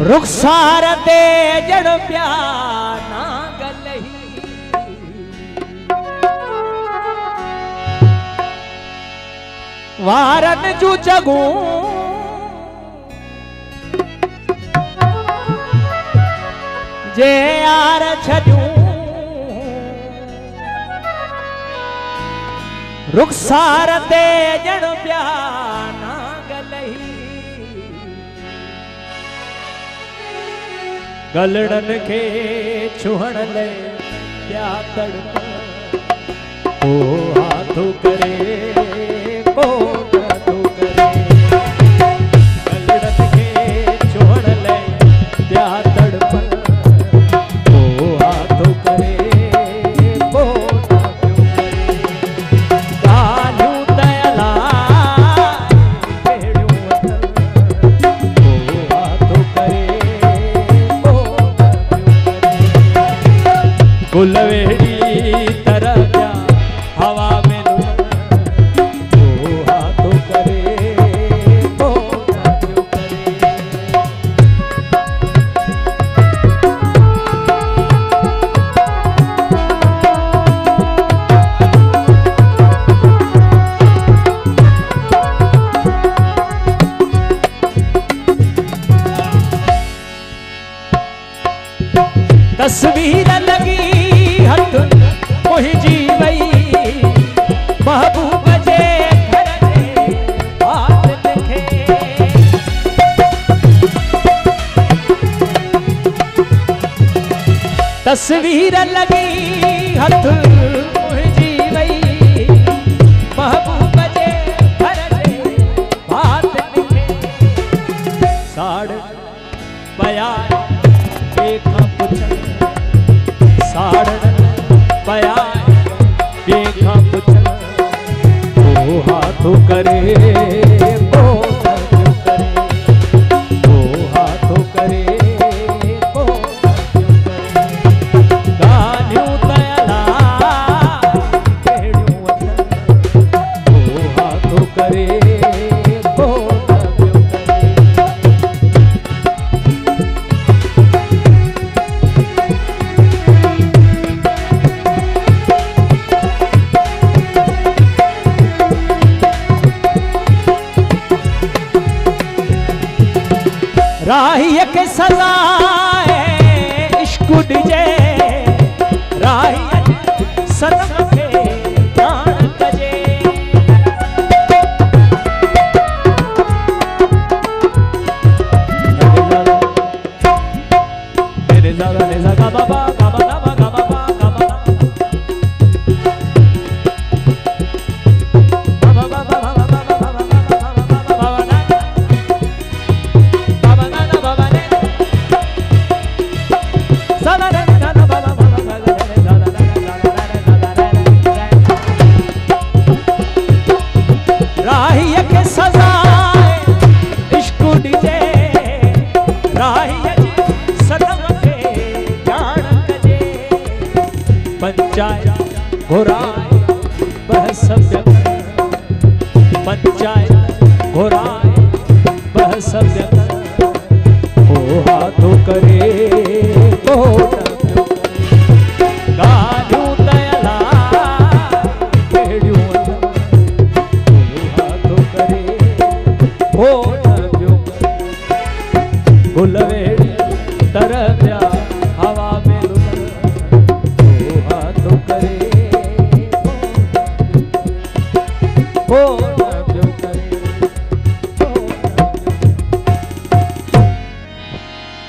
रुखसार दे जड़ प्यार ना गलही वारन जू जगू जे यार छजू रुखसार दे जड़ प्यार ना गलही गलड़न के छुहण ले क्या तड़प ओ हाथों करे को हाथों करे गलड़न के छुहण ले क्या तड़प ओ हाथों करे को हाथों करे गालू दयला भेड़ू ओ हाथों करे गुलवेड़ी तरह क्या हवा में ओ हाथों करे ओ हाथों करे तस्वीर लगी हथ मोहि जी वई महबूब जे घर जे बात लिखे तस्वीर लगी हथ मोहि जी वई महबूब जे घर जे बात लिखे साड़ बयान देखा पुछन साड़न बयान देखा पुछन ओ हाथों करे ओ हाथों करे ओ हाथों करे ओ हाथों करे गालियों दयला भेड़ियों वतन ओ हाथों करे ओ हाथों करे राही के सजाए इश्क डिजे राही सनम के जान तजे मेरे ज़रा ने ज़गा बाबा गाबा गाबा गाबा गाबा राही के सजाए इश्क डिजे राही सनम के जान तजे पंचायत घोराए बह सभ्य पंचायत घोराए बह सभ्य ओ हाथों करे ओ हाथों करे गालू दयला भेड़ियों वतन ओ हाथों करे ओ हाथों करे गुलवेड़ी तरह प्या हवा में लुटन ओ हाथों करे ओ